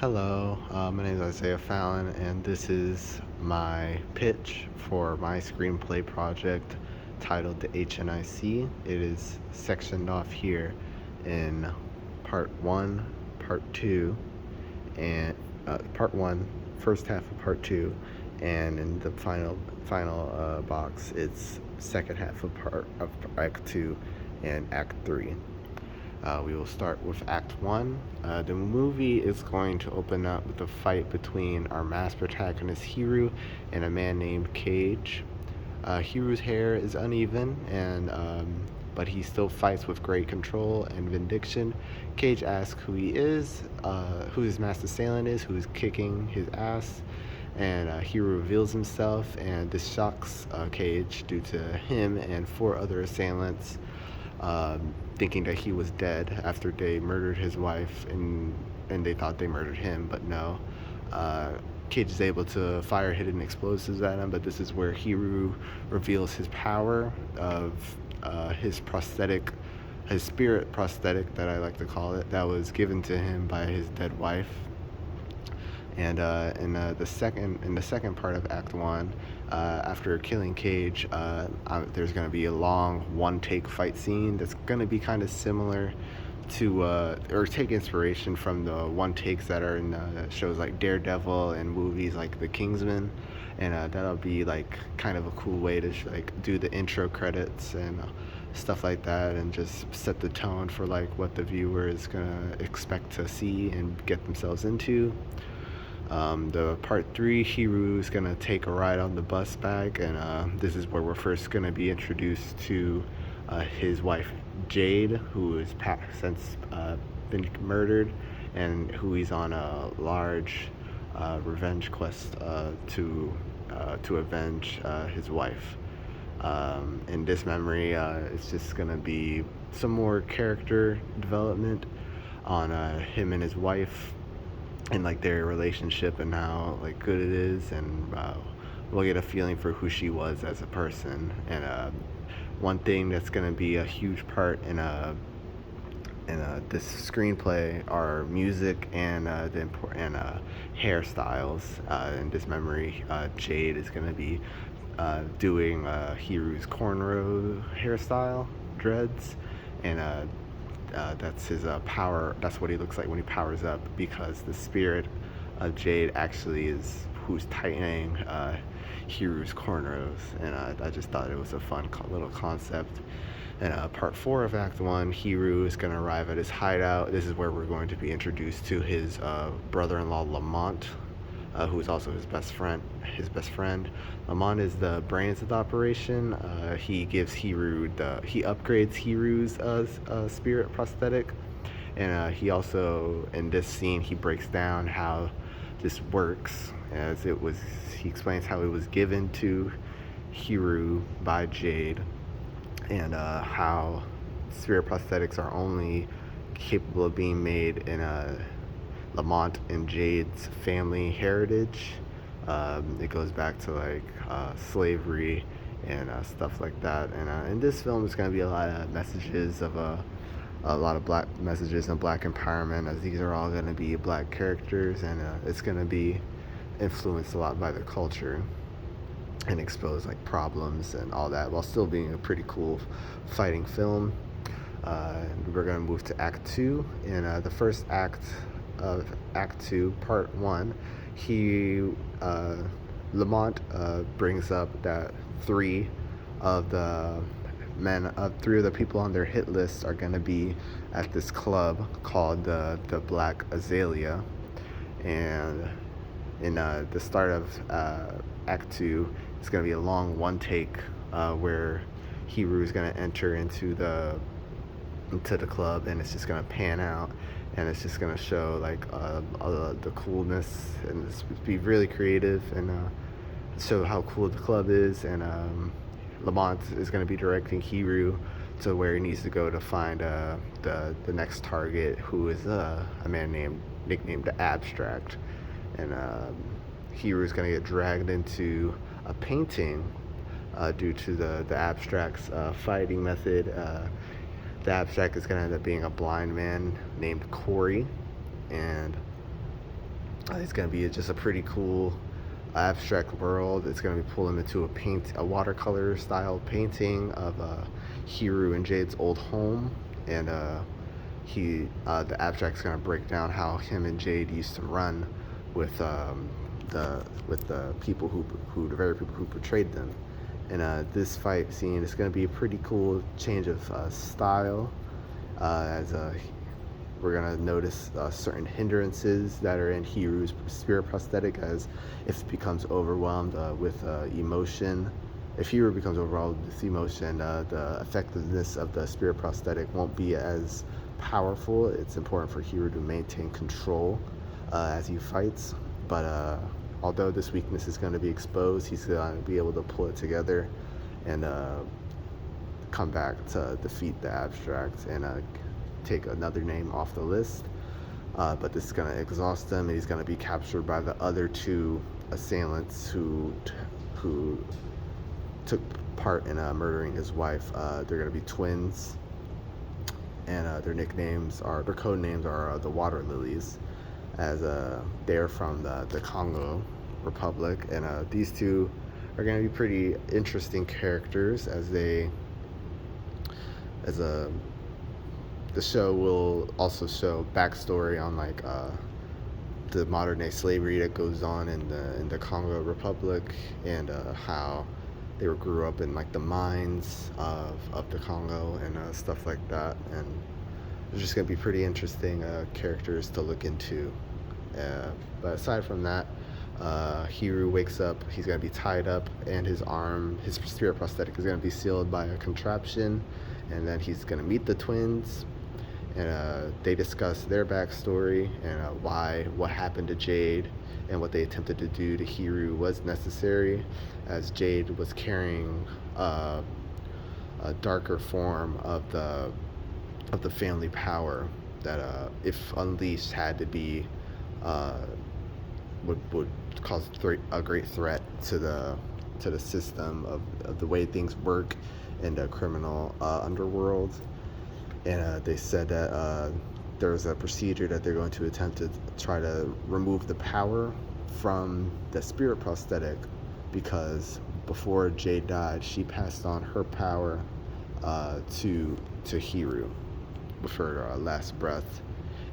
Hello, my name is Isaiah Fallon, and this is my pitch for my screenplay project titled The HNIC. It is sectioned off here in part one, part two, and part one, first half of part two, and in the final box, it's second half of act two and act three. We will start with Act 1. The movie is going to open up with a fight between our mass protagonist Hiru and a man named Cage. Hiru's hair is uneven, but he still fights with great control and vindication. Cage asks who he is, who his master assailant is, who is kicking his ass, and Hiru reveals himself, and this shocks Cage due to him and four other assailants thinking that he was dead after they murdered his wife, and they thought they murdered him, but no. Cage is able to fire hidden explosives at him, but this is where Hiru reveals his power of his prosthetic, his spirit prosthetic that I like to call it, that was given to him by his dead wife. And in the second part of Act One, after killing Cage, there's going to be a long one-take fight scene that's going to be kind of similar to or take inspiration from the one takes that are in shows like Daredevil and movies like The Kingsman, and that'll be like kind of a cool way to like do the intro credits and stuff like that, and just set the tone for like what the viewer is gonna expect to see and get themselves into. The part three, Hiru is gonna take a ride on the bus back, and this is where we're first gonna be introduced to his wife Jade, who is since been murdered, and who he's on a large revenge quest to avenge his wife. In this memory, it's just gonna be some more character development on him and his wife, and like their relationship and how like good it is, and we'll get a feeling for who she was as a person. And one thing that's going to be a huge part in this screenplay are music and hairstyles. In this memory, Jade is going to be doing Hiru's cornrow hairstyle, dreads, and that's his power. That's what he looks like when he powers up, because the spirit of Jade actually is who's tightening Hiru's cornrows. And I just thought it was a fun little concept. And part four of Act One, Hiru is going to arrive at his hideout. This is where we're going to be introduced to his brother-in-law Lamont, who is also his best friend. Lamont is the brains of the operation. He upgrades Hiru's spirit prosthetic, and he also, in this scene, he breaks down how this works. He explains how it was given to Hiru by Jade, and how spirit prosthetics are only capable of being made in Lamont and Jade's family heritage. It goes back to like slavery and stuff like that. And in this film, it's going to be a lot of messages of a lot of black messages and black empowerment, as these are all going to be black characters, and it's going to be influenced a lot by the culture and expose like problems and all that, while still being a pretty cool fighting film. We're going to move to Act 2. In the first act of Act 2, Part 1, Lamont brings up that three of the people on their hit list are going to be at this club called the Black Azalea. And in the start of Act 2, it's going to be a long one take where Hiru is going to enter into the club, and it's just going to pan out, and it's just going to show like the coolness, and it's be really creative, and show how cool the club is. And Lamont is going to be directing Hiru to where he needs to go to find the next target, who is a man nicknamed Abstract. And Hiru is going to get dragged into a painting due to the Abstract's fighting method. The Abstract is going to end up being a blind man named Corey, and It's going to be just a pretty cool abstract world. It's going to be pulling into a watercolor style painting of Hiru and Jade's old home, and the abstract's going to break down how him and Jade used to run with the people who the very people who portrayed them. And this fight scene is going to be a pretty cool change of style, as we're gonna notice certain hindrances that are in Hiru's spirit prosthetic, as if it becomes overwhelmed with emotion. If Hiru becomes overwhelmed with emotion, the effectiveness of the spirit prosthetic won't be as powerful. It's important for Hiru to maintain control as he fights. But although this weakness is going to be exposed, he's going to be able to pull it together and come back to defeat the abstract and take another name off the list. But this is going to exhaust him, and he's going to be captured by the other two assailants who took part in murdering his wife. They're going to be twins, and their code names are the Water Lilies, as they're from the Congo Republic, and these two are going to be pretty interesting characters, as the show will also show backstory on the modern day slavery that goes on in the Congo Republic, and how they grew up in the mines of the Congo and stuff like that. And it's just gonna be pretty interesting characters to look into. But aside from that, Hiru wakes up. He's gonna be tied up, and his spirit prosthetic is gonna be sealed by a contraption. And then he's gonna meet the twins, and they discuss their backstory and what happened to Jade and what they attempted to do to Hiru was necessary, as Jade was carrying a darker form of the family power that, if unleashed, had to be would cause a great threat to the system of the way things work in the criminal underworld. And they said that there's a procedure that they're going to attempt to try to remove the power from the spirit prosthetic, because before Jade died, she passed on her power to Hiru with her last breath.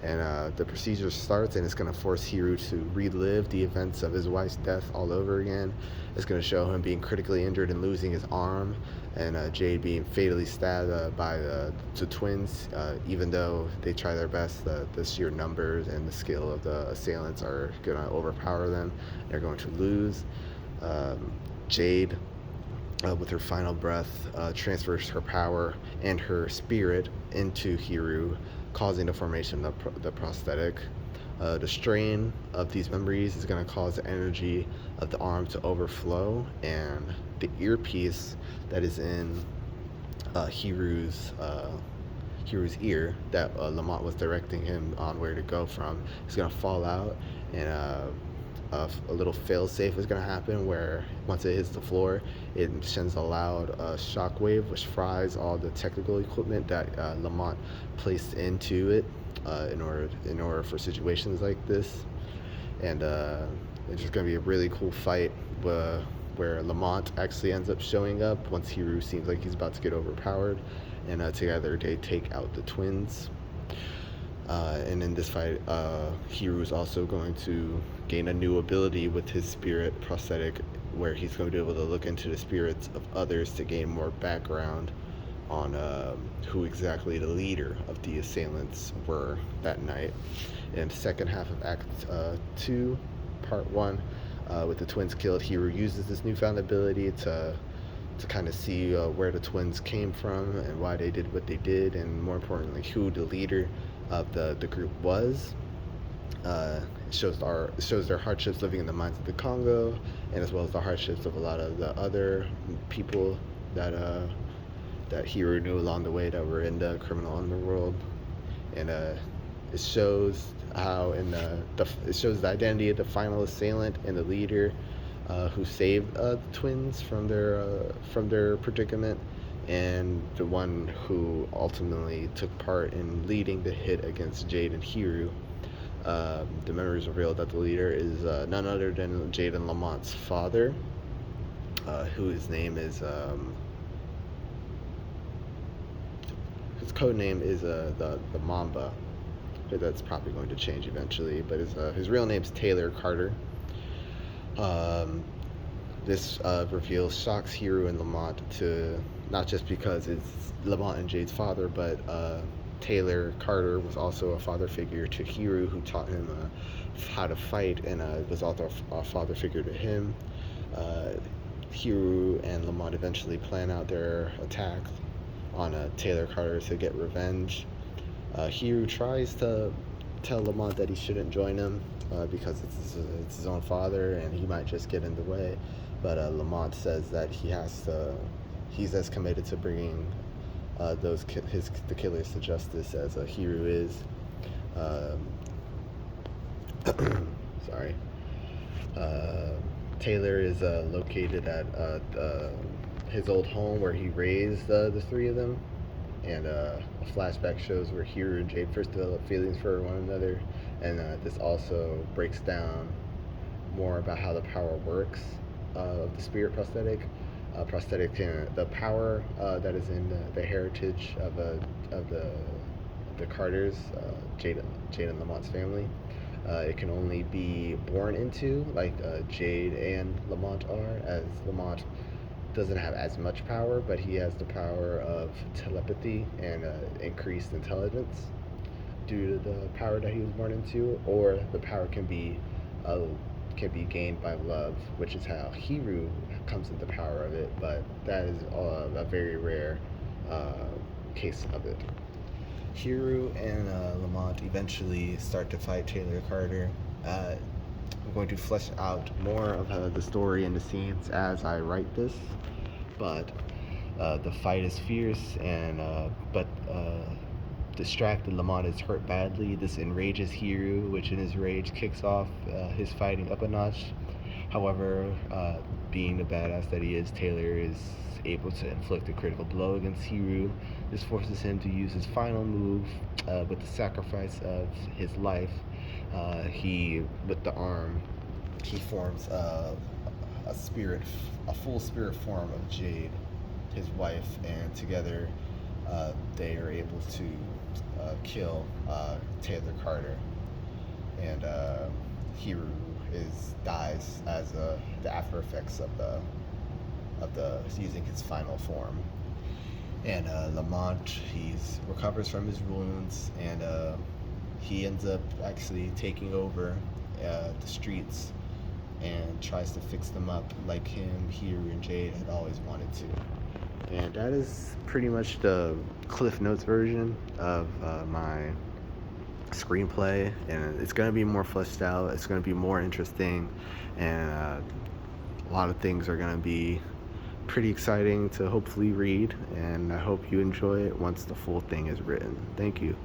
And the procedure starts, and it's going to force Hiru to relive the events of his wife's death all over again. It's going to show him being critically injured and losing his arm, and Jade being fatally stabbed by the twins. Even though they try their best, the sheer numbers and the skill of the assailants are going to overpower them. They're going to lose. Jade, with her final breath, transfers her power and her spirit into Hiru, causing the formation of the prosthetic. The strain of these memories is going to cause the energy of the arm to overflow, and the earpiece that is in Hiru's ear that Lamont was directing him on where to go from is going to fall out, and a little fail-safe is going to happen, where once it hits the floor, it sends a loud shockwave, which fries all the technical equipment that Lamont placed into it in order for situations like this. And it's just going to be a really cool fight where Lamont actually ends up showing up once Hiru seems like he's about to get overpowered, and together they take out the twins. And in this fight, Hiru is also going to gain a new ability with his spirit prosthetic, where he's going to be able to look into the spirits of others to gain more background on who exactly the leader of the assailants were that night. In the second half of Act 2, Part 1, with the twins killed, Hiru uses this newfound ability to kind of see where the twins came from and why they did what they did, and more importantly, who the leader of the group was. It shows their hardships living in the mines of the Congo, and as well as the hardships of a lot of the other people that Hiru knew along the way that were in the criminal underworld. And it shows how it shows the identity of the final assailant and the leader who saved the twins from their predicament, and the one who ultimately took part in leading the hit against Jade and Hiru. The memories reveal that the leader is none other than Jaden Lamont's father, whose name is his code name is the Mamba. That's probably going to change eventually, but his real name's Taylor Carter. Um, this reveal shocks Hiru and Lamont to not just because it's Lamont and Jade's father, but Taylor Carter was also a father figure to Hiru, who taught him how to fight, and was also a father figure to him. Uh, Hiru and Lamont eventually plan out their attack on Taylor Carter to get revenge. Hiru tries to tell Lamont that he shouldn't join him because it's his own father and he might just get in the way. But Lamont says that he's as committed to bringing the killers to justice as Hiru is. Sorry. Uh, Taylor is located at his old home where he raised the three of them, and a flashback shows where Hiru and Jade first develop feelings for one another, and this also breaks down more about how the power works of the spirit prosthetic. The power that is in the heritage of the Carters, Jade and Lamont's family. It can only be born into, like Jade and Lamont are, as Lamont doesn't have as much power, but he has the power of telepathy and increased intelligence due to the power that he was born into, or the power uh, can be gained by love, which is how Hiru comes into power of it. But that is a very rare uh, case of it. Hiru and Lamont eventually start to fight Taylor Carter. I'm going to flesh out more of the story and the scenes as I write this, but the fight is fierce, and but distracted, Lamont is hurt badly. This enrages Hiru, which in his rage kicks off his fighting up a notch. However, being the badass that he is, Taylor is able to inflict a critical blow against Hiru. This forces him to use his final move with the sacrifice of his life. With the arm, he forms a full spirit form of Jade, his wife, and together they are able to kill Taylor Carter, and Hiru dies as the after effects of the using his final form. And Lamont recovers from his wounds, and he ends up actually taking over the streets and tries to fix them up like Hiru and Jade had always wanted to. And that is pretty much the Cliff Notes version of my screenplay, and it's going to be more fleshed out, it's going to be more interesting, and a lot of things are going to be pretty exciting to hopefully read, and I hope you enjoy it once the full thing is written. Thank you.